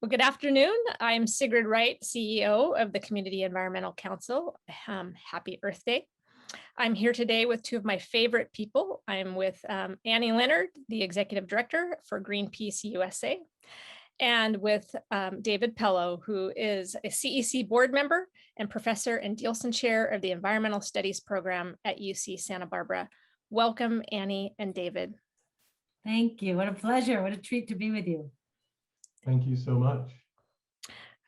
Well, good afternoon. I'm Sigrid Wright, CEO of the Community Environmental Council. Happy Earth Day. I'm here today with two of my favorite people. I'm with Annie Leonard, the Executive Director for Greenpeace USA, and with David Pellow, who is a CEC board member and professor and Dielsen Chair of the Environmental Studies Program at UC Santa Barbara. Welcome, Annie and David. Thank you. What a pleasure. What a treat to be with you. Thank you so much.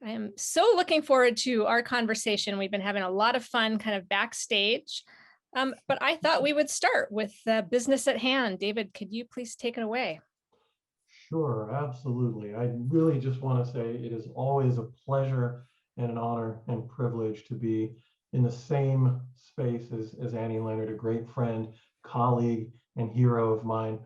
I am so looking forward to our conversation. We've been having a lot of fun kind of backstage, but I thought we would start with the business at hand. David, could you please take it away? Sure, absolutely. I really just want to say it is always a pleasure and an honor and privilege to be in the same space as Annie Leonard, a great friend, colleague, and hero of mine.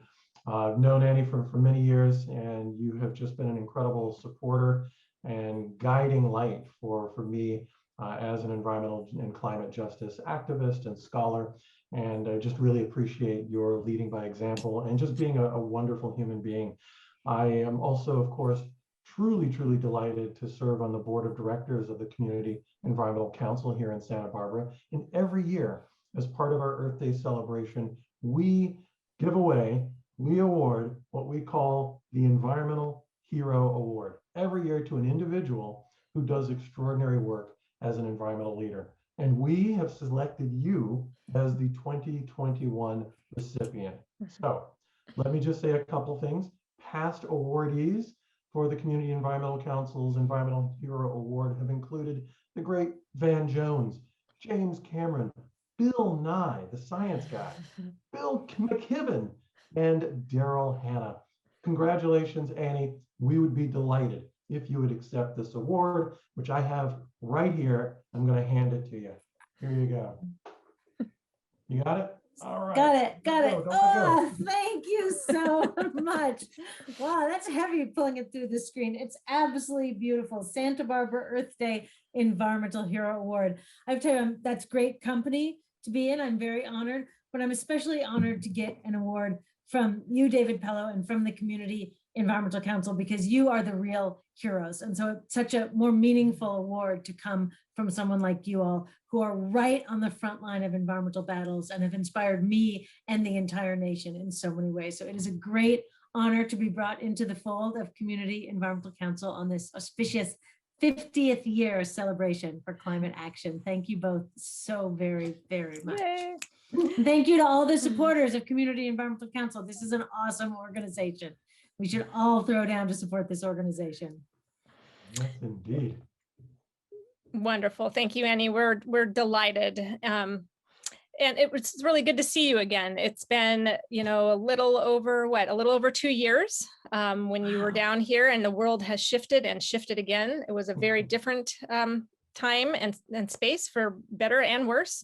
I've known Annie for many years, and you have just been an incredible supporter and guiding light for me as an environmental and climate justice activist and scholar. And I just really appreciate your leading by example and just being a wonderful human being. I am also, of course, truly delighted to serve on the board of directors of the Community Environmental Council here in Santa Barbara. And every year, as part of our Earth Day celebration, we award what we call the Environmental Hero Award every year to an individual who does extraordinary work as an environmental leader. And we have selected you as the 2021 recipient. So let me just say a couple things. Past awardees for the Community Environmental Council's Environmental Hero Award have included the great Van Jones, James Cameron, Bill Nye, the science guy, Bill McKibben, and Daryl Hannah. Congratulations, Annie. We would be delighted if you would accept this award, which I have right here. I'm going to hand it to you. Here you go. You got it? All right. Got it. Oh, thank you so much. Wow, that's heavy pulling it through the screen. It's absolutely beautiful. Santa Barbara Earth Day Environmental Hero Award. I have to tell you, that's great company to be in. I'm very honored, but I'm especially honored to get an award from you, David Pellow, and from the Community Environmental Council, because you are the real heroes. And so it's such a more meaningful award to come from someone like you all who are right on the front line of environmental battles and have inspired me and the entire nation in so many ways. So it is a great honor to be brought into the fold of Community Environmental Council on this auspicious 50th year celebration for climate action. Thank you both so very much. Yay. Thank you to all the supporters of Community Environmental Council. This is an awesome organization. We should all throw down to support this organization. Yes, indeed. Wonderful. Thank you, Annie. We're delighted. And it was really good to see you again. It's been, a little over 2 years when you were down here, and the world has shifted and shifted again. It was a very different time and space, for better and worse.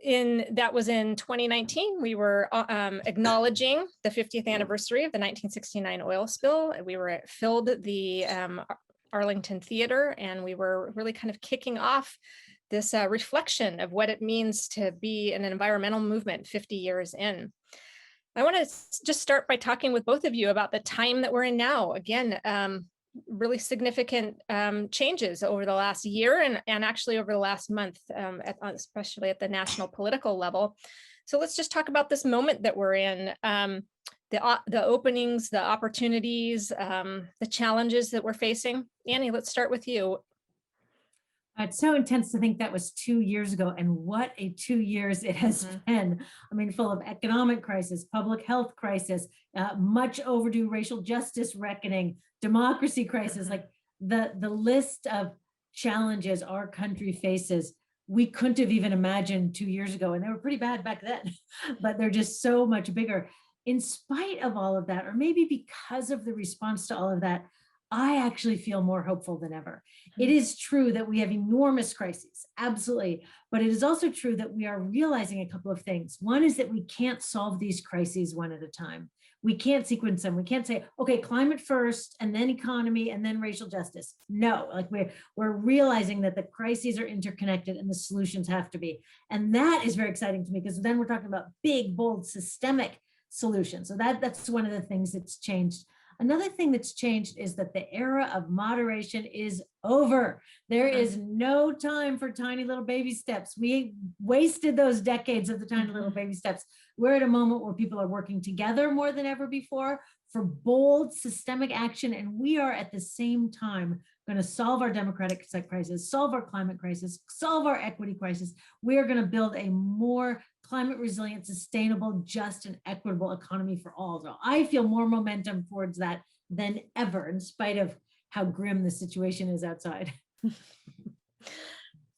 That was in 2019. We were acknowledging the 50th anniversary of the 1969 oil spill. We filled the Arlington Theater, and we were really kind of kicking off this reflection of what it means to be an environmental movement 50 years in. I want to just start by talking with both of you about the time that we're in now. Again, really significant changes over the last year and actually over the last month, especially at the national political level. So let's just talk about this moment that we're in, the openings, the opportunities, the challenges that we're facing. Annie, let's start with you. It's so intense to think that was 2 years ago, and what a 2 years it has been. I mean, full of economic crisis, public health crisis, much overdue racial justice reckoning, democracy crisis, like the list of challenges our country faces, we couldn't have even imagined 2 years ago, and they were pretty bad back then, but they're just so much bigger. In spite of all of that, or maybe because of the response to all of that, I actually feel more hopeful than ever. It is true that we have enormous crises, absolutely, but it is also true that we are realizing a couple of things. One is that we can't solve these crises one at a time. We can't sequence them. We can't say, okay, climate first, and then economy, and then racial justice. No, like we're realizing that the crises are interconnected and the solutions have to be. And that is very exciting to me, because then we're talking about big, bold, systemic solutions. So that's one of the things that's changed. Another thing that's changed is that the era of moderation is over. There is no time for tiny little baby steps. We wasted those decades of the tiny little baby steps. We're at a moment where people are working together more than ever before for bold systemic action. And we are at the same time going to solve our democratic crisis, solve our climate crisis, solve our equity crisis. We are going to build a more climate resilient, sustainable, just, and equitable economy for all. So I feel more momentum towards that than ever, in spite of how grim the situation is outside.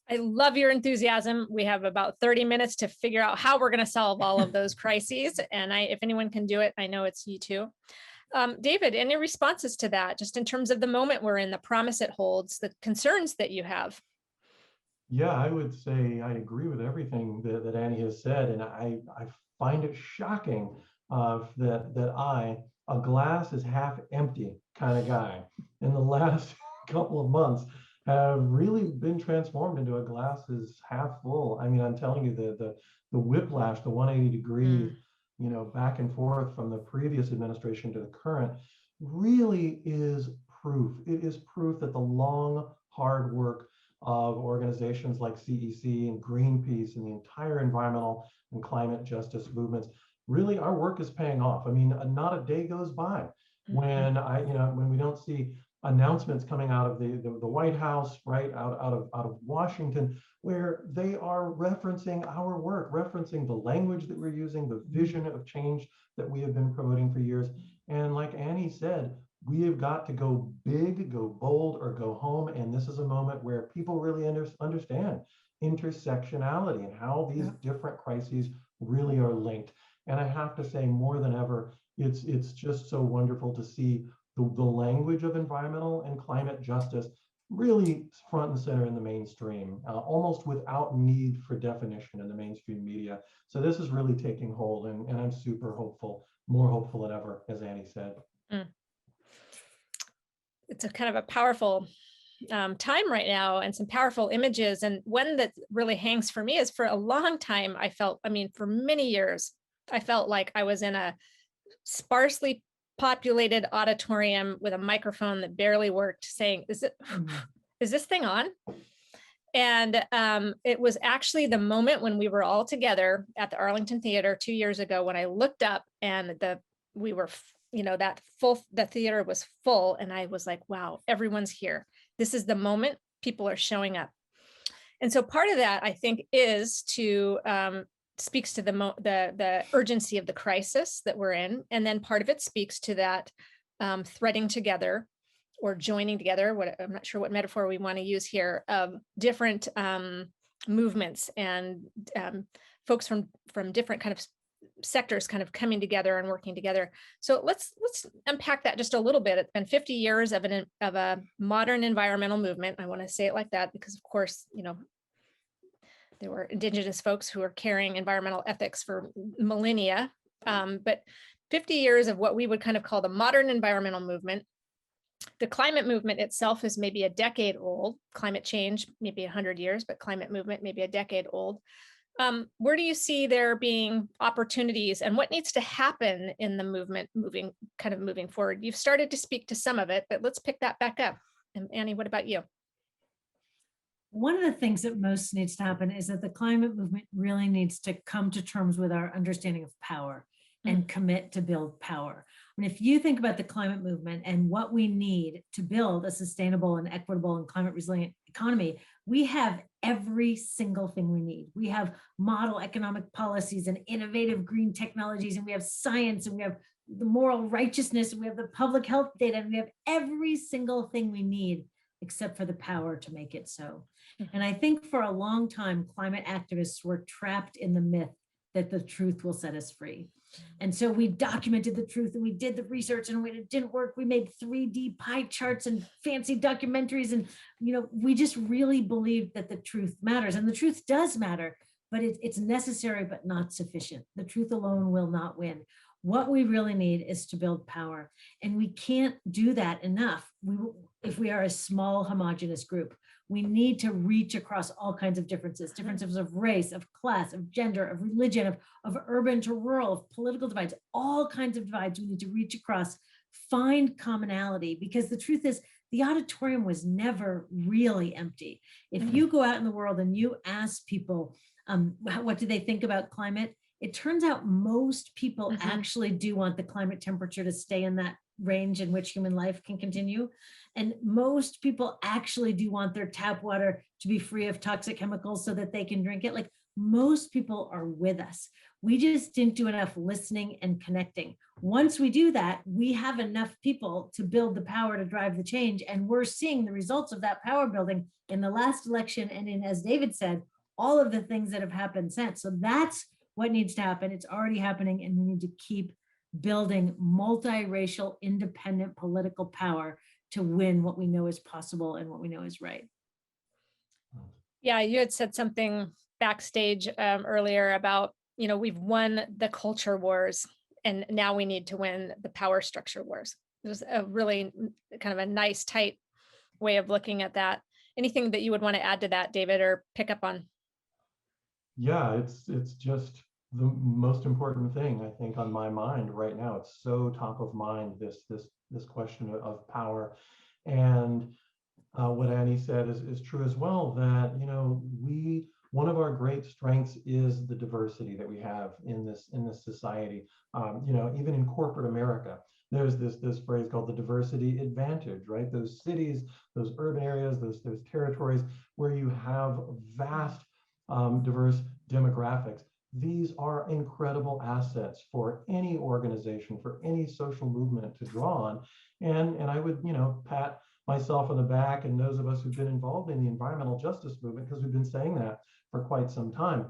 I love your enthusiasm. We have about 30 minutes to figure out how we're going to solve all of those crises. And if anyone can do it, I know it's you too. David, any responses to that, just in terms of the moment we're in, the promise it holds, the concerns that you have? Yeah, I would say I agree with everything that Annie has said, and I find it shocking that a glass is half empty kind of guy, in the last couple of months have really been transformed into a glass is half full. I mean, I'm telling you, the whiplash, the 180 degree, back and forth from the previous administration to the current really is proof. It is proof that the long, hard work of organizations like CEC and Greenpeace and the entire environmental and climate justice movements, really our work is paying off. I mean, not a day goes by when when we don't see announcements coming out of the White House, right, out of Washington, where they are referencing our work, referencing the language that we're using, the vision of change that we have been promoting for years. And like Annie said, we have got to go big, go bold, or go home. And this is a moment where people really understand intersectionality and how these different crises really are linked. And I have to say, more than ever, it's just so wonderful to see the language of environmental and climate justice really front and center in the mainstream, almost without need for definition in the mainstream media. So this is really taking hold, and I'm super hopeful, more hopeful than ever, as Annie said. It's a kind of a powerful time right now, and some powerful images. And one that really hangs for me is, for a long time, for many years, I felt like I was in a sparsely populated auditorium with a microphone that barely worked, saying, is this thing on? And it was actually the moment when we were all together at the Arlington Theater 2 years ago, when I looked up and the theater was full, and I was like, wow, everyone's here. This is the moment people are showing up. And so part of that, I think, is to speaks to the urgency of the crisis that we're in. And then part of it speaks to that threading together or joining together, I'm not sure what metaphor we want to use here, of different movements and folks from different kind of sectors kind of coming together and working together. So let's unpack that just a little bit. It's been 50 years of a modern environmental movement. I want to say it like that because, of course, there were indigenous folks who are carrying environmental ethics for millennia, but 50 years of what we would kind of call the modern environmental movement. The climate movement itself is maybe a decade old. Climate change, maybe 100 years, but climate movement, maybe a decade old. Where do you see there being opportunities, and what needs to happen in the movement moving forward? You've started to speak to some of it, but let's pick that back up. And Annie, what about you? One of the things that most needs to happen is that the climate movement really needs to come to terms with our understanding of power and commit to build power. I mean, if you think about the climate movement and what we need to build a sustainable and equitable and climate resilient economy, we have every single thing we need. We have model economic policies and innovative green technologies, and we have science, and we have the moral righteousness, and we have the public health data, and we have every single thing we need except for the power to make it so. And I think for a long time, climate activists were trapped in the myth that the truth will set us free. And so we documented the truth, and we did the research, and when it didn't work, we made 3D pie charts and fancy documentaries. And, we just really believed that the truth matters, and the truth does matter, but it's necessary, but not sufficient. The truth alone will not win. What we really need is to build power. And we can't do that enough if we are a small homogenous group. We need to reach across all kinds of differences of race, of class, of gender, of religion, of urban to rural, of political divides, all kinds of divides we need to reach across find commonality, because the truth is the auditorium was never really empty. If you go out in the world and you ask people, what do they think about climate? It turns out most people actually do want the climate temperature to stay in that range in which human life can continue. And most people actually do want their tap water to be free of toxic chemicals so that they can drink it. Like, most people are with us. We just didn't do enough listening and connecting. Once we do that, we have enough people to build the power to drive the change. And we're seeing the results of that power building in the last election. And in, as David said, all of the things that have happened since. So that's what needs to happen. It's already happening. And we need to keep building multiracial, independent political power to win what we know is possible and what we know is right. Yeah, you had said something backstage earlier about, we've won the culture wars and now we need to win the power structure wars. It was a really kind of a nice, tight way of looking at that. Anything that you would want to add to that, David, or pick up on? Yeah, it's just the most important thing, I think, on my mind right now. It's so top of mind, this question of power. And what Annie said is true as well, that, one of our great strengths is the diversity that we have in this society. Even in corporate America, there's this phrase called the diversity advantage, right? Those cities, those urban areas, those territories where you have vast diverse demographics. These are incredible assets for any organization, for any social movement to draw on. And I would, pat myself on the back and those of us who've been involved in the environmental justice movement, because we've been saying that for quite some time.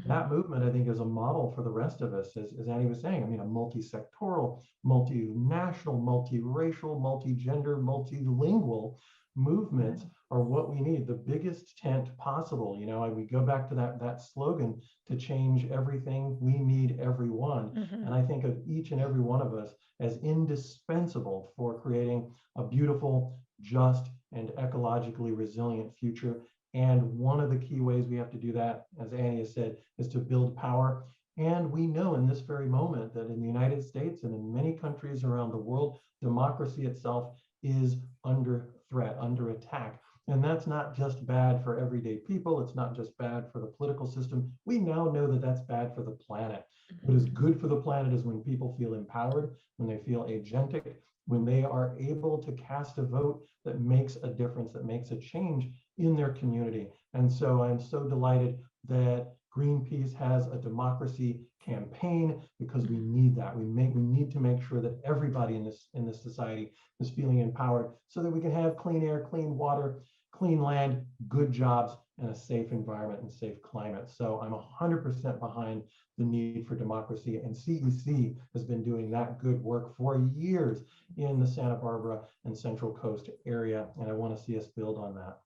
That movement, I think, is a model for the rest of us, as Annie was saying. I mean, a multi-sectoral, multinational, multiracial, multi-gender, multilingual movements are what we need, the biggest tent possible. We go back to that slogan, to change everything, we need everyone. And I think of each and every one of us as indispensable for creating a beautiful, just, and ecologically resilient future. And one of the key ways we have to do that, as Annie has said, is to build power. And we know in this very moment that in the United States and in many countries around the world, democracy itself is under threat, under attack. And that's not just bad for everyday people. It's not just bad for the political system. We now know that that's bad for the planet. What is good for the planet is when people feel empowered, when they feel agentic, when they are able to cast a vote that makes a difference, that makes a change in their community. And so I'm so delighted that Greenpeace has a democracy campaign, because we need that. We need to make sure that everybody in this society is feeling empowered, so that we can have clean air, clean water, clean land, good jobs, and a safe environment and safe climate. So I'm 100% behind the need for democracy, and CEC has been doing that good work for years in the Santa Barbara and Central Coast area, and I want to see us build on that.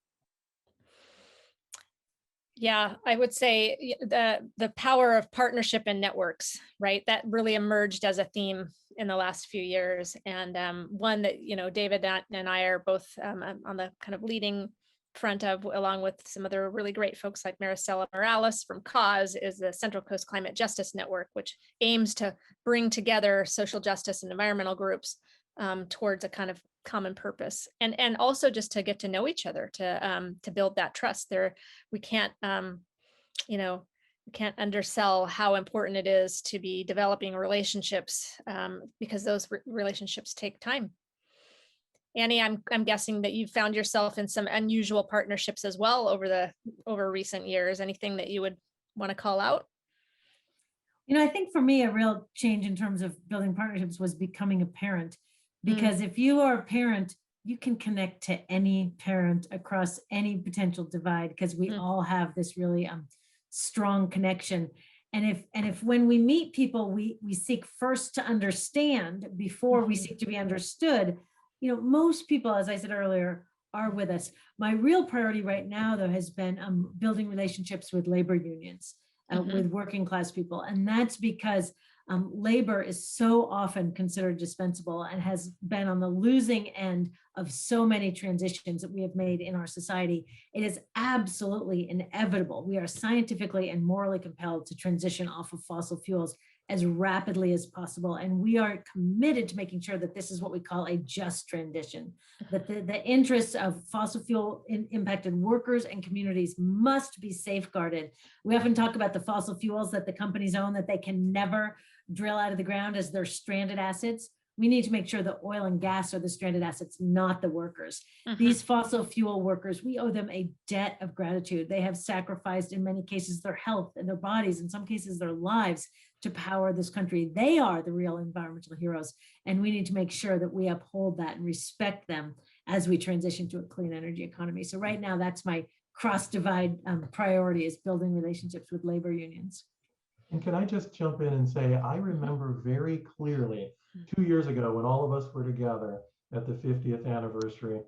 Yeah, I would say the power of partnership and networks, right? That really emerged as a theme in the last few years. And one that, David and I are both on the kind of leading front of, along with some other really great folks like Maricela Morales from CAUSE, is the Central Coast Climate Justice Network, which aims to bring together social justice and environmental groups towards a kind of common purpose, and also just to get to know each other, to build that trust. We can't undersell how important it is to be developing relationships, because those relationships take time. Annie, I'm guessing that you've found yourself in some unusual partnerships as well over recent years. Anything that you would want to call out? I think for me, a real change in terms of building partnerships was becoming a parent. Because if you are a parent, you can connect to any parent across any potential divide, because we all have this really strong connection. And if when we meet people, we seek first to understand before we seek to be understood, most people, as I said earlier, are with us. My real priority right now, though, has been building relationships with labor unions, with working class people. And that's because labor is so often considered dispensable and has been on the losing end of so many transitions that we have made in our society. It is absolutely inevitable. We are scientifically and morally compelled to transition off of fossil fuels. as rapidly as possible. And we are committed to making sure that this is what we call a just transition, that the interests of fossil fuel impacted workers and communities must be safeguarded. We often talk about the fossil fuels that the companies own that they can never drill out of the ground as their stranded assets. We need to make sure that oil and gas are the stranded assets, not the workers. These fossil fuel workers, we owe them a debt of gratitude. They have sacrificed, in many cases, their health and their bodies, in some cases, their lives to power this country. They are the real environmental heroes. And we need to make sure that we uphold that and respect them as we transition to a clean energy economy. So right now, that's my cross-divide priority, is building relationships with labor unions. And can I just jump in and say, I remember very clearly 2 years ago when all of us were together at the 50th anniversary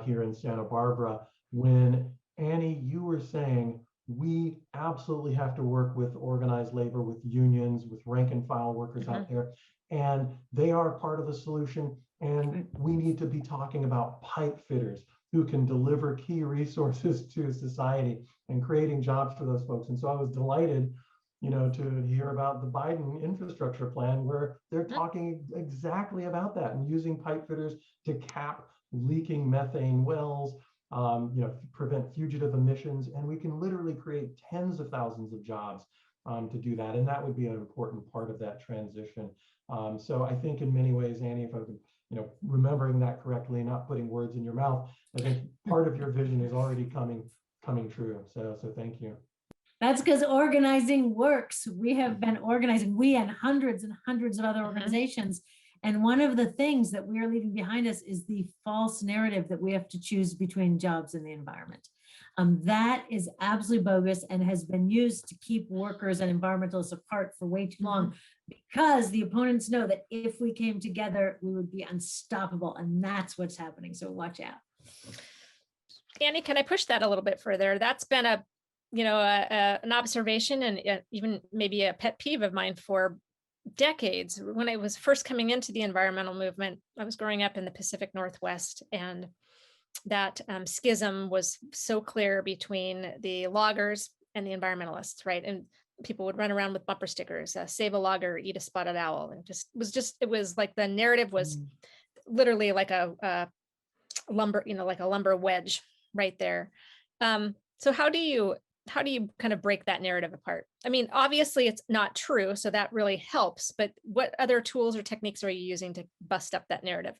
here in Santa Barbara, when Annie, you were saying, we absolutely have to work with organized labor, with unions, with rank and file workers out there, and they are part of the solution. And we need to be talking about pipe fitters who can deliver key resources to society and creating jobs for those folks. And so I was delighted, you know, to hear about the Biden infrastructure plan, where they're talking exactly about that and using pipe fitters to cap leaking methane wells, you know, prevent fugitive emissions, and we can literally create tens of thousands of jobs to do that, and that would be an important part of that transition. So I think in many ways, Annie, if I'm, you know, remembering that correctly, not putting words in your mouth, I think part of your vision is already coming true. So thank you. That's because organizing works. We have been organizing, we and hundreds of other organizations. And one of the things that we are leaving behind us is the false narrative that we have to choose between jobs and the environment. That is absolutely bogus and has been used to keep workers and environmentalists apart for way too long, because the opponents know that if we came together, we would be unstoppable. And that's what's happening. So watch out. Annie, can I push that a little bit further? That's been a, you know, an observation and even maybe a pet peeve of mine for decades. When I was first coming into the environmental movement, I was growing up in the Pacific Northwest, and that schism was so clear between the loggers and the environmentalists, right? And people would run around with bumper stickers, save a logger, eat a spotted owl. And it was like the narrative was literally like a lumber, you know, like a lumber wedge right there. So how do you kind of break that narrative apart? I mean, obviously it's not true, so that really helps, but what other tools or techniques are you using to bust up that narrative?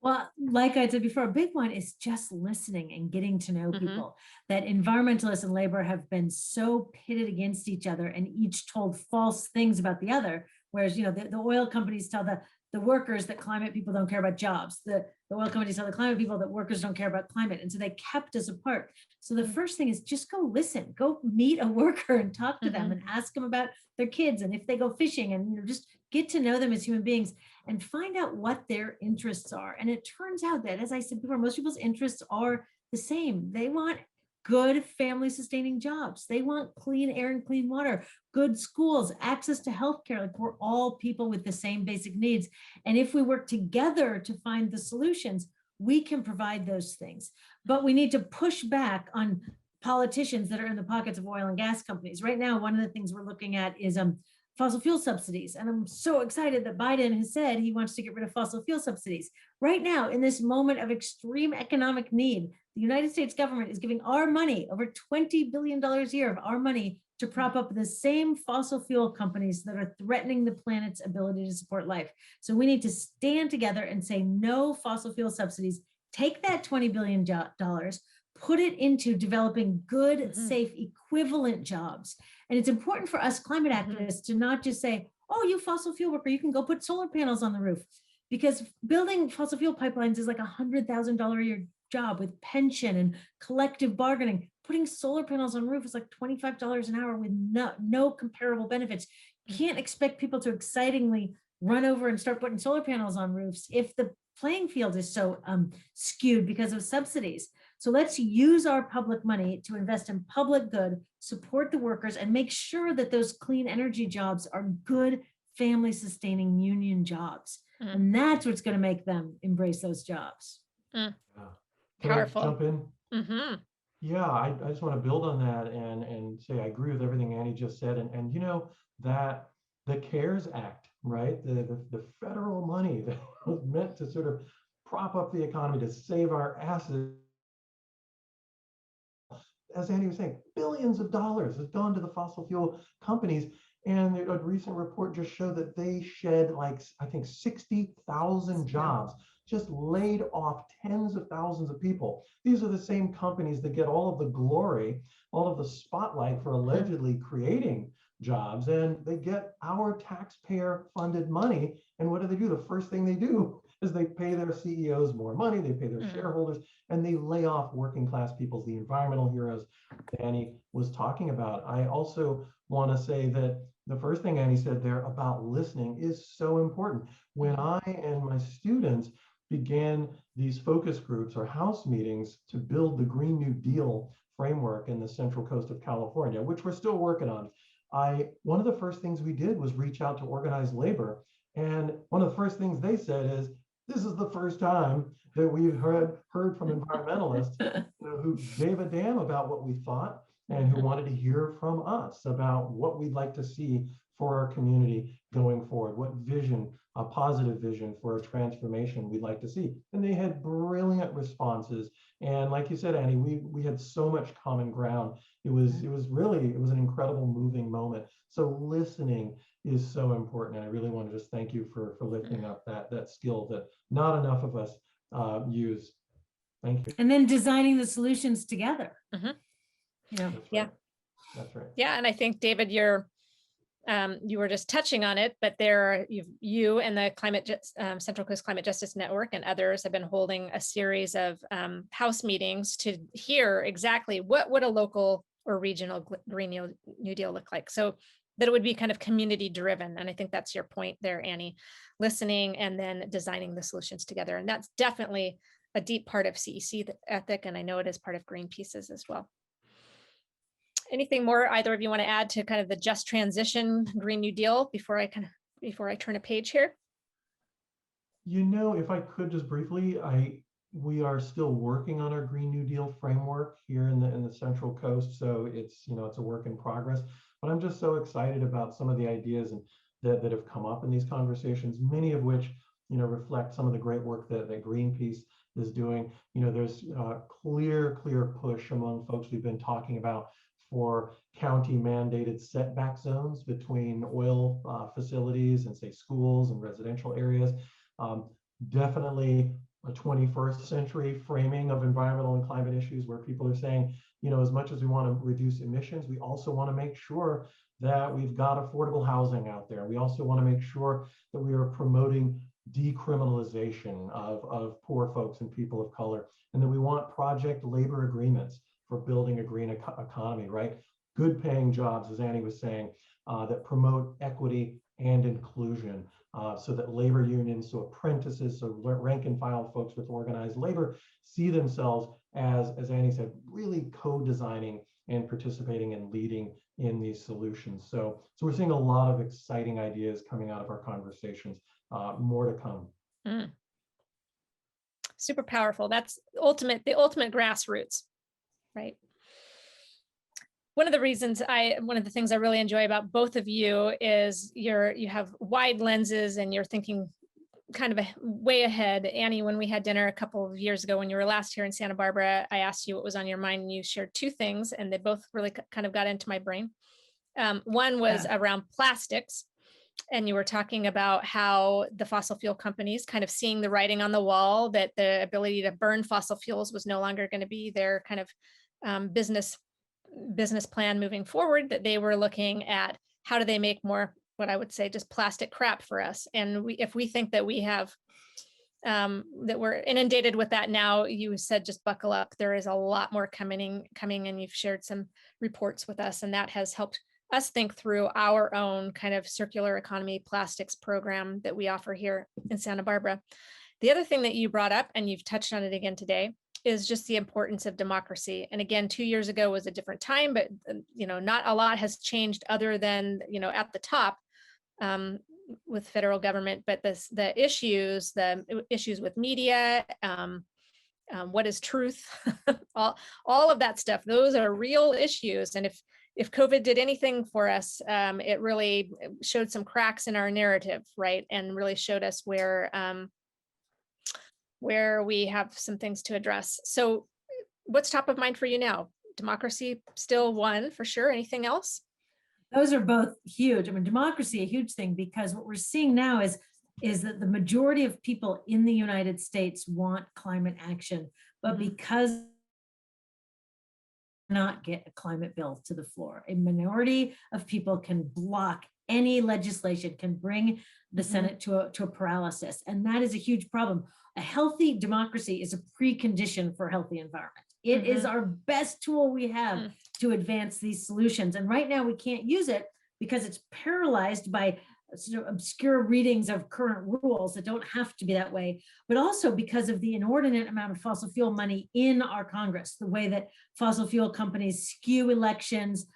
Well, like I said before, a big one is just listening and getting to know people. That environmentalists and labor have been so pitted against each other and each told false things about the other. Whereas, you know, the oil companies tell the workers that climate people don't care about jobs. The oil companies tell the climate people that workers don't care about climate. And so they kept us apart. So the first thing is just go listen, go meet a worker and talk to them and ask them about their kids and if they go fishing, and, you know, just get to know them as human beings and find out what their interests are. And it turns out that, as I said before, most people's interests are the same. They want good family sustaining jobs. They want clean air and clean water, good schools, access to healthcare. Like, we're all people with the same basic needs. And if we work together to find the solutions, we can provide those things. But we need to push back on politicians that are in the pockets of oil and gas companies. Right now, one of the things we're looking at is fossil fuel subsidies. And I'm so excited that Biden has said he wants to get rid of fossil fuel subsidies. Right now, in this moment of extreme economic need, the United States government is giving our money, over $20 billion a year of our money, to prop up the same fossil fuel companies that are threatening the planet's ability to support life. So we need to stand together and say no fossil fuel subsidies. Take that $20 billion, put it into developing good, safe, equivalent jobs. And it's important for us climate activists to not just say, oh, you fossil fuel worker, you can go put solar panels on the roof. Because building fossil fuel pipelines is like $100,000 a year job with pension and collective bargaining. Putting solar panels on roof is like $25 an hour with no comparable benefits. You can't expect people to excitingly run over and start putting solar panels on roofs if the playing field is so skewed because of subsidies. So let's use our public money to invest in public good, support the workers, and make sure that those clean energy jobs are good family sustaining union jobs. And that's what's going to make them embrace those jobs. Can Powerful. I jump in? Yeah, I just want to build on that and say I agree with everything Annie just said. And you know, that the CARES Act, right? The federal money that was meant to sort of prop up the economy, to save our asses. As Annie was saying, billions of dollars has gone to the fossil fuel companies. And a recent report just showed that they shed, like, I think 60,000 jobs, just laid off tens of thousands of people. These are the same companies that get all of the glory, all of the spotlight for allegedly creating jobs, and they get our taxpayer funded money. And what do? The first thing they do is they pay their CEOs more money, they pay their shareholders, and they lay off working class peoples, the environmental heroes that Annie was talking about. I also want to say that the first thing Annie said there about listening is so important. When I and my students began these focus groups or house meetings to build the Green New Deal framework in the Central Coast of California, which we're still working on, one of the first things we did was reach out to organized labor. And one of the first things they said is, this is the first time that we've heard from environmentalists who gave a damn about what we thought and who wanted to hear from us about what we'd like to see for our community going forward, what vision, a positive vision for a transformation we'd like to see. And they had brilliant responses. And like you said, Annie, we had so much common ground. It was an incredible moving moment. So listening is so important. And I really want to just thank you for lifting up that skill that not enough of us use. Thank you. And then designing the solutions together. Mm-hmm. Yeah. That's right. Yeah. That's right. Yeah, and I think, David, you were just touching on it, but you and the Central Coast Climate Justice Network and others have been holding a series of house meetings to hear exactly what would a local or regional Green New Deal look like. So that it would be kind of community driven. And I think that's your point there, Annie, listening and then designing the solutions together. And that's definitely a deep part of CEC ethic. And I know it is part of Greenpeace's as well. Anything more either of you want to add to kind of the just transition Green New Deal before I turn a page here? If I could just briefly, we are still working on our Green New Deal framework here in the Central Coast. So it's a work in progress, but I'm just so excited about some of the ideas that have come up in these conversations, many of which, reflect some of the great work that Greenpeace is doing. There's a clear push among folks we've been talking about for county mandated setback zones between oil facilities and, say, schools and residential areas. Definitely a 21st century framing of environmental and climate issues where people are saying, as much as we want to reduce emissions, we also want to make sure that we've got affordable housing out there. We also want to make sure that we are promoting decriminalization of poor folks and people of color, and that we want project labor agreements for building a green economy, right? Good paying jobs, as Annie was saying, that promote equity and inclusion, so that labor unions, so apprentices, so rank and file folks with organized labor see themselves as Annie said, really co-designing and participating and leading in these solutions. So we're seeing a lot of exciting ideas coming out of our conversations, more to come. Super powerful. That's the ultimate grassroots, right? One of the things I really enjoy about both of you is you have wide lenses and you're thinking kind of way ahead. Annie, when we had dinner a couple of years ago, when you were last here in Santa Barbara, I asked you what was on your mind and you shared two things and they both really kind of got into my brain. One was around plastics. And you were talking about how the fossil fuel companies kind of seeing the writing on the wall that the ability to burn fossil fuels was no longer going to be their kind of business plan moving forward, that they were looking at how do they make more, what I would say, just plastic crap for us. And if we think that we have, that we're inundated with that now, you said, just buckle up. There is a lot more coming, and you've shared some reports with us, and that has helped us think through our own kind of circular economy plastics program that we offer here in Santa Barbara. The other thing that you brought up, and you've touched on it again today, is just the importance of democracy. And again, 2 years ago was a different time, but not a lot has changed other than, at the top with federal government, but the issues with media, what is truth, all of that stuff, those are real issues. And if COVID did anything for us, it really showed some cracks in our narrative, right? And really showed us where we have some things to address. So what's top of mind for you now? Democracy still one for sure. Anything else? Those are both huge. I mean, democracy, a huge thing, because what we're seeing now is that the majority of people in the United States want climate action, but because not get a climate bill to the floor, a minority of people can block any legislation, can bring the Senate to a paralysis, and that is a huge problem. A healthy democracy is a precondition for a healthy environment. It is our best tool we have to advance these solutions. And right now we can't use it because it's paralyzed by sort of obscure readings of current rules that don't have to be that way, but also because of the inordinate amount of fossil fuel money in our Congress, the way that fossil fuel companies skew elections,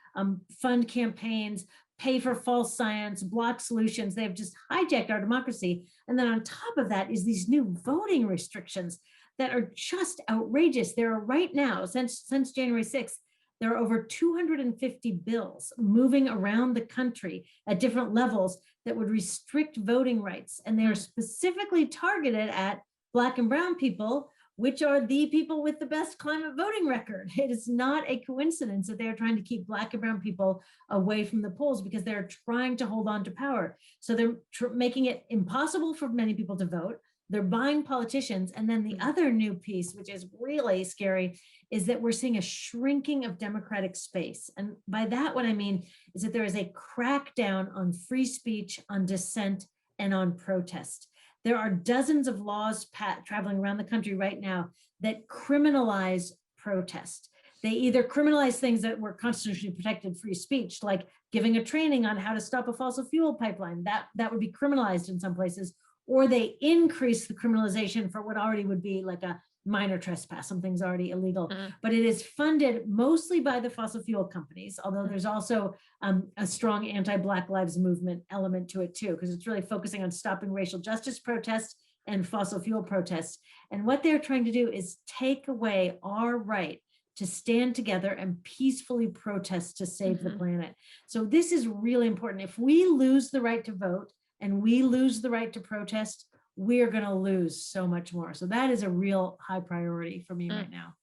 fund campaigns, pay for false science, block solutions. They've just hijacked our democracy. And then on top of that is these new voting restrictions that are just outrageous. There are right now, since January 6th, there are over 250 bills moving around the country at different levels that would restrict voting rights. And they are specifically targeted at Black and brown people, which are the people with the best climate voting record. It is not a coincidence that they are trying to keep Black and brown people away from the polls because they're trying to hold on to power. So they're making it impossible for many people to vote. They're buying politicians. And then the other new piece, which is really scary, is that we're seeing a shrinking of democratic space. And by that, what I mean is that there is a crackdown on free speech, on dissent, and on protest. There are dozens of laws traveling around the country right now that criminalize protest. They either criminalize things that were constitutionally protected free speech, like giving a training on how to stop a fossil fuel pipeline, that would be criminalized in some places, or they increase the criminalization for what already would be like a minor trespass, something's already illegal. But it is funded mostly by the fossil fuel companies, although there's also a strong anti-Black Lives Movement element to it too, because it's really focusing on stopping racial justice protests and fossil fuel protests. And what they're trying to do is take away our right to stand together and peacefully protest to save the planet. So this is really important. If we lose the right to vote and we lose the right to protest, we're going to lose so much more. So that is a real high priority for me right now.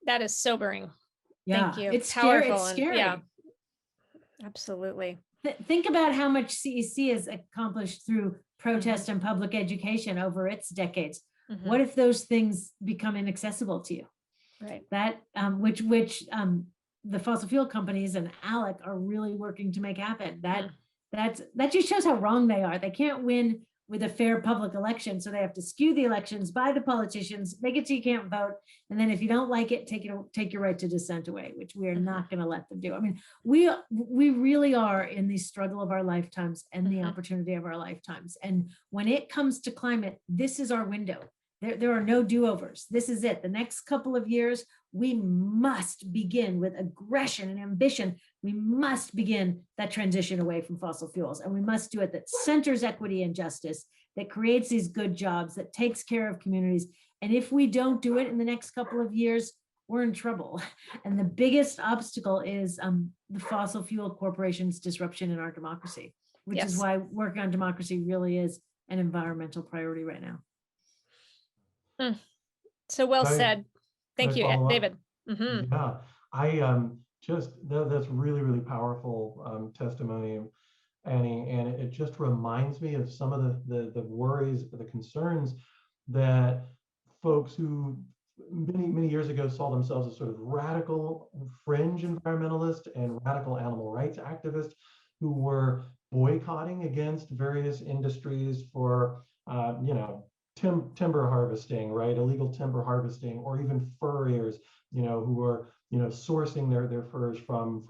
That is sobering. Yeah, Thank you. It's powerful. Scary. It's scary. Yeah, absolutely. Think about how much CEC has accomplished through protest and public education over its decades. What if those things become inaccessible to you? Right. That which the fossil fuel companies and ALEC are really working to make happen. That just shows how wrong they are. They can't win with a fair public election, so they have to skew the elections by the politicians, make it so you can't vote, and then if you don't like it, take your right to dissent away, which we are not going to let them do. I mean, we really are in the struggle of our lifetimes and the opportunity of our lifetimes. And when it comes to climate, this is our window. There are no do-overs. This is it. The next couple of years, we must begin with aggression and ambition. We must begin that transition away from fossil fuels. And we must do it that centers equity and justice, that creates these good jobs, that takes care of communities. And if we don't do it in the next couple of years, we're in trouble. And the biggest obstacle is the fossil fuel corporations' disruption in our democracy, which is why working on democracy really is an environmental priority right now. So well said. Thank you, David. Yeah, that's really, really powerful testimony, Annie, and it just reminds me of some of the worries, the concerns that folks who many years ago saw themselves as sort of radical fringe environmentalists and radical animal rights activists who were boycotting against various industries for timber harvesting, right? Illegal timber harvesting, or even furriers, who are, sourcing their furs from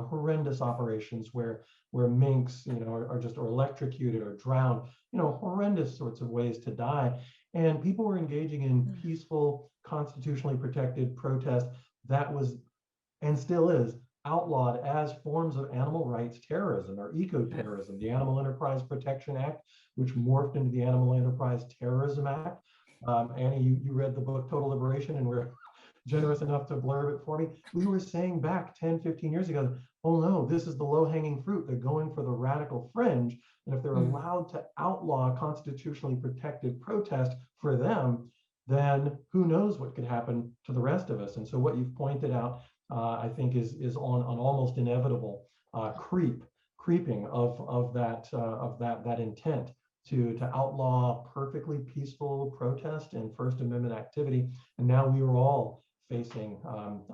horrendous operations where minks, are just or electrocuted or drowned, horrendous sorts of ways to die. And people were engaging in peaceful, constitutionally protected protest that was, and still is, outlawed as forms of animal rights terrorism or eco-terrorism. The Animal Enterprise Protection Act, which morphed into the Animal Enterprise Terrorism Act. Annie, you read the book Total Liberation, and we're generous enough to blurb it for me. We were saying back 10, 15 years ago, oh no, this is the low-hanging fruit. They're going for the radical fringe. And if they're allowed to outlaw constitutionally protected protest for them, then who knows what could happen to the rest of us. And so what you've pointed out, I think is on an almost inevitable creeping of that intent to outlaw perfectly peaceful protest and First Amendment activity. And now we are all facing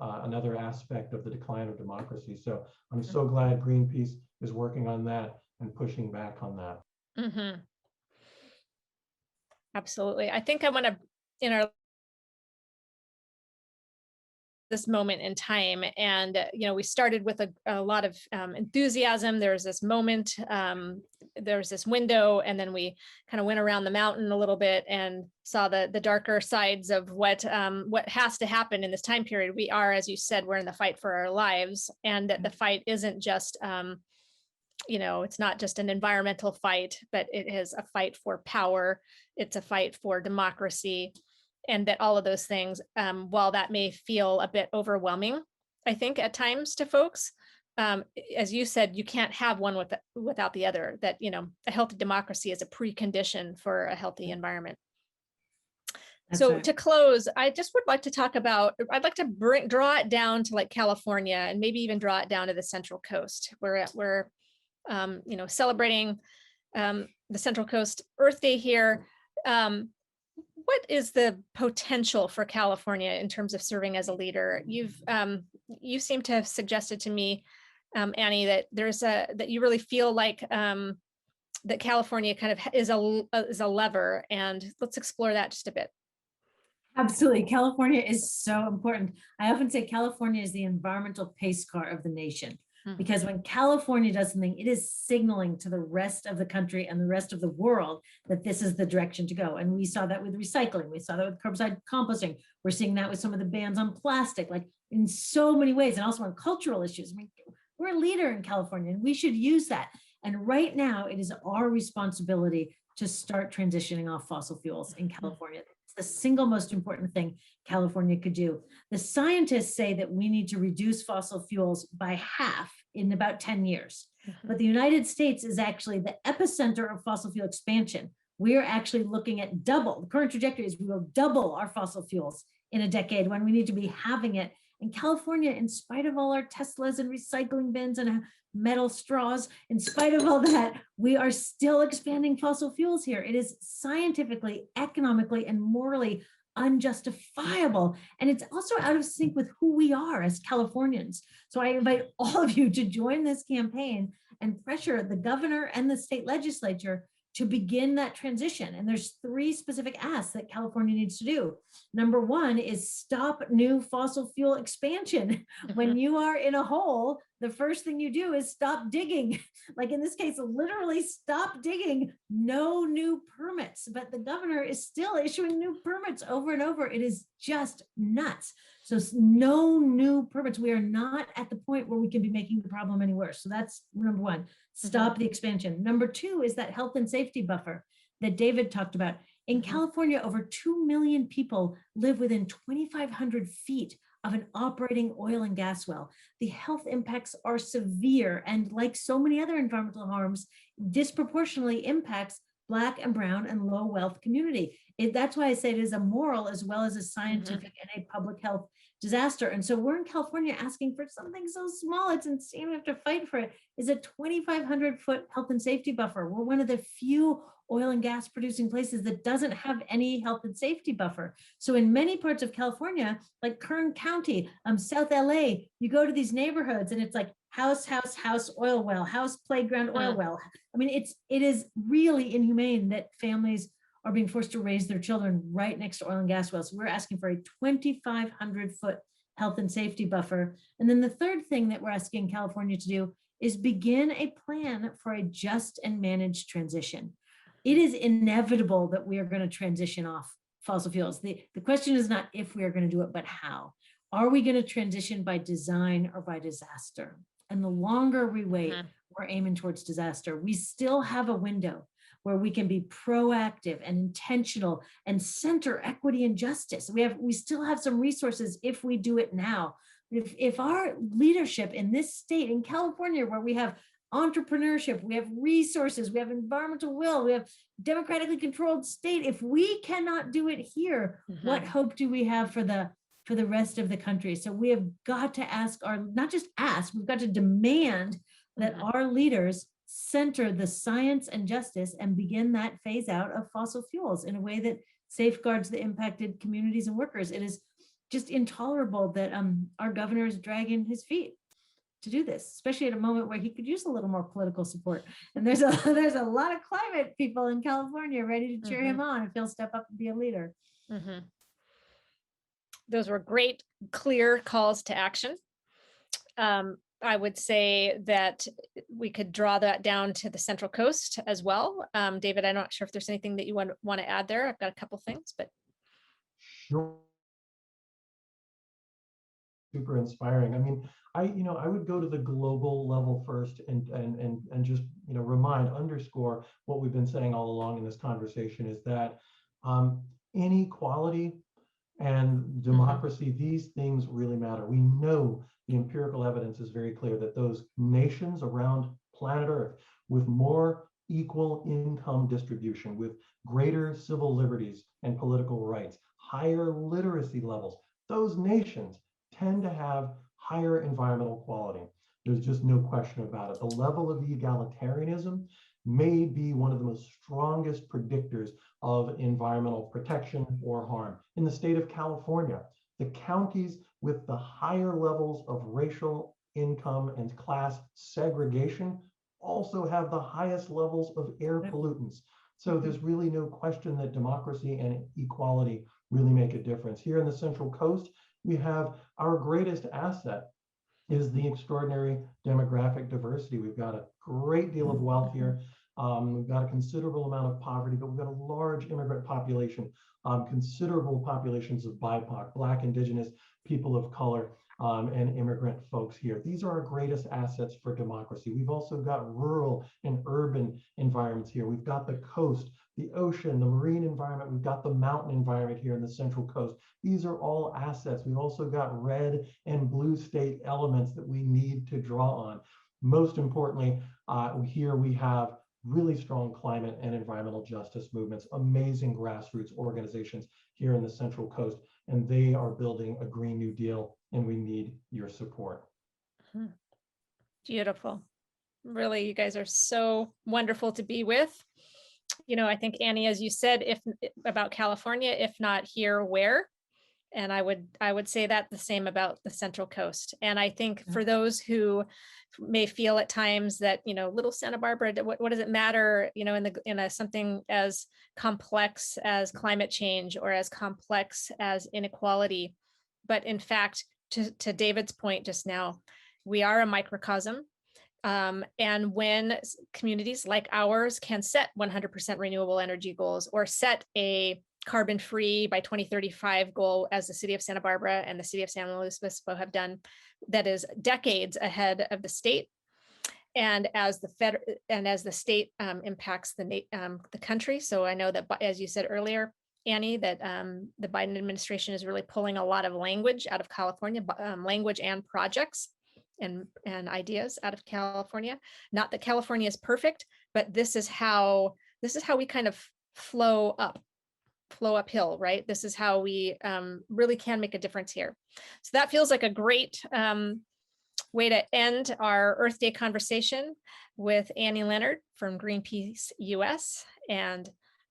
another aspect of the decline of democracy. So I'm so glad Greenpeace is working on that and pushing back on that. Mm-hmm. Absolutely. I think I want to, in our this moment in time, and we started with a lot of enthusiasm. There was this moment, there was this window, and then we kind of went around the mountain a little bit and saw the darker sides of what has to happen in this time period. We are, as you said, we're in the fight for our lives, and that the fight isn't just it's not just an environmental fight, but it is a fight for power. It's a fight for democracy. And that all of those things, while that may feel a bit overwhelming, I think at times to folks, as you said, you can't have one without the other, that, a healthy democracy is a precondition for a healthy environment. That's So right. to close, I just would like to talk about, I'd like to draw it down to like California, and maybe even draw it down to the Central Coast, where we're, celebrating the Central Coast Earth Day here. What is the potential for California in terms of serving as a leader? You seem to have suggested to me, Annie, that that you really feel like that California kind of is a lever, and let's explore that just a bit. Absolutely. California is so important. I often say California is the environmental pace car of the nation. Because when California does something, it is signaling to the rest of the country and the rest of the world that this is the direction to go. And we saw that with recycling. We saw that with curbside composting. We're seeing that with some of the bans on plastic, like in so many ways, and also on cultural issues. I mean, we're a leader in California, and we should use that. And right now, it is our responsibility to start transitioning off fossil fuels in California. The single most important thing California could do. The scientists say that we need to reduce fossil fuels by half in about 10 years. But the United States is actually the epicenter of fossil fuel expansion. We are actually looking at double. The current trajectory is we will double our fossil fuels in a decade when we need to be having it. In California, in spite of all our Teslas and recycling bins and metal straws, in spite of all that, we are still expanding fossil fuels here. It is scientifically, economically, and morally unjustifiable. And it's also out of sync with who we are as Californians. So I invite all of you to join this campaign and pressure the governor and the state legislature to begin that transition. And there's 3 specific asks that California needs to do. Number 1 is stop new fossil fuel expansion. When you are in a hole, the first thing you do is stop digging. Like in this case, literally stop digging, no new permits. But the governor is still issuing new permits over and over. It is just nuts. So no new permits. We are not at the point where we can be making the problem any worse. So that's number 1, stop the expansion. Number 2 is that health and safety buffer that David talked about. In California, over 2 million people live within 2,500 feet of an operating oil and gas well. The health impacts are severe, and like so many other environmental harms, disproportionately impacts Black and brown and low wealth community. That's why I say it is a moral as well as a scientific and a public health disaster. And so we're in California asking for something so small, it's insane we have to fight for it, is a 2,500 foot health and safety buffer. We're one of the few oil and gas producing places that doesn't have any health and safety buffer. So in many parts of California, like Kern County, South LA, you go to these neighborhoods and it's like house, oil well, house, playground, oil well. I mean, it is really inhumane that families are being forced to raise their children right next to oil and gas wells. So we're asking for a 2,500 foot health and safety buffer. And then the third thing that we're asking California to do is begin a plan for a just and managed transition. It is inevitable that we are going to transition off fossil fuels. The question is not if we are going to do it, but how. Are we going to transition by design or by disaster? And the longer we wait, we're aiming towards disaster. We still have a window. where we can be proactive and intentional and center equity and justice. We still have some resources if we do it now. If our leadership in this state, in California, where we have entrepreneurship, we have resources, we have environmental will, we have democratically controlled state, if we cannot do it here, what hope do we have for the rest of the country? So we have got to ask not just ask, we've got to demand that our leaders center the science and justice and begin that phase out of fossil fuels in a way that safeguards the impacted communities and workers. It is just intolerable that our governor is dragging his feet to do this, especially at a moment where he could use a little more political support. And there's a lot of climate people in California ready to cheer him on if he'll step up and be a leader. Those were great, clear calls to action. I would say that we could draw that down to the Central Coast as well. David, I'm not sure if there's anything that you want to add there. I've got a couple things, but. Sure. Super inspiring. I mean, I would go to the global level first and just, underscore what we've been saying all along in this conversation is that inequality and democracy, these things really matter. We know the empirical evidence is very clear that those nations around planet Earth with more equal income distribution, with greater civil liberties and political rights, higher literacy levels, those nations tend to have higher environmental quality. There's just no question about it. The level of egalitarianism may be one of the most strongest predictors of environmental protection or harm. In the state of California, the counties with the higher levels of racial, income, and class segregation also have the highest levels of air pollutants. So there's really no question that democracy and equality really make a difference. Here in the Central Coast, we have our greatest asset is the extraordinary demographic diversity. We've got a great deal of wealth here. We've got a considerable amount of poverty, but we've got a large immigrant population, considerable populations of BIPOC, Black, Indigenous, people of color, and immigrant folks here. These are our greatest assets for democracy. We've also got rural and urban environments here. We've got the coast, the ocean, the marine environment. We've got the mountain environment here in the Central Coast. These are all assets. We've also got red and blue state elements that we need to draw on. Most importantly, here we have really strong climate and environmental justice movements, amazing grassroots organizations here in the Central Coast, and they are building a Green New Deal, and we need your support. Beautiful. Really, you guys are so wonderful to be with. I think, Annie, as you said, if about California, if not here, where? And I would say that the same about the Central Coast. And I think for those who may feel at times that, little Santa Barbara, what does it matter, in something as complex as climate change or as complex as inequality. But in fact, to David's point just now, we are a microcosm. And when communities like ours can set 100% renewable energy goals or set a carbon-free by 2035 goal, as the city of Santa Barbara and the city of San Luis Obispo have done, that is decades ahead of the state. And as the state impacts the country. So I know that, as you said earlier, Annie, that the Biden administration is really pulling a lot of language out of California, language and projects and ideas out of California. Not that California is perfect, but this is how we kind of flow uphill, right? This is how we really can make a difference here. So that feels like a great way to end our Earth Day conversation with Annie Leonard from Greenpeace US and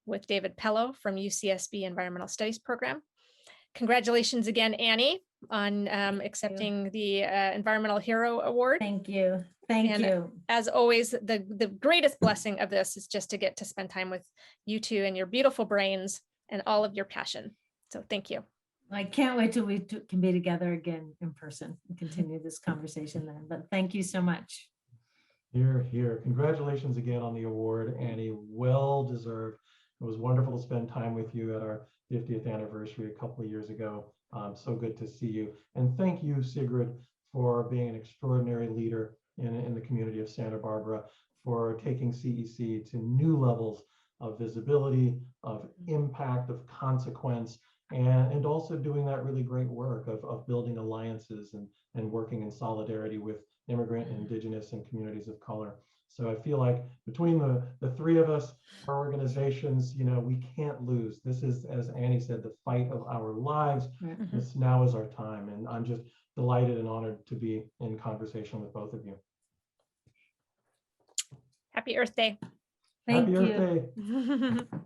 with David Pellow from UCSB Environmental Studies Program. Congratulations again, Annie, on accepting the Environmental Hero Award. Thank you. Thank you. As always, the greatest blessing of this is just to get to spend time with you two and your beautiful brains and all of your passion. So thank you. I can't wait till we can be together again in person and continue this conversation then. But thank you so much. Here. Congratulations again on the award, Annie. Well deserved. It was wonderful to spend time with you at our 50th anniversary a couple of years ago. So good to see you. And thank you, Sigrid, for being an extraordinary leader in the community of Santa Barbara, for taking CEC to new levels of visibility, of impact, of consequence, and also doing that really great work of building alliances and working in solidarity with immigrant, indigenous, and communities of color. So I feel like between the three of us, our organizations, we can't lose. This is, as Annie said, the fight of our lives. This now is our time. And I'm just delighted and honored to be in conversation with both of you. Happy Earth Day. Thank Happy you. Earth Day.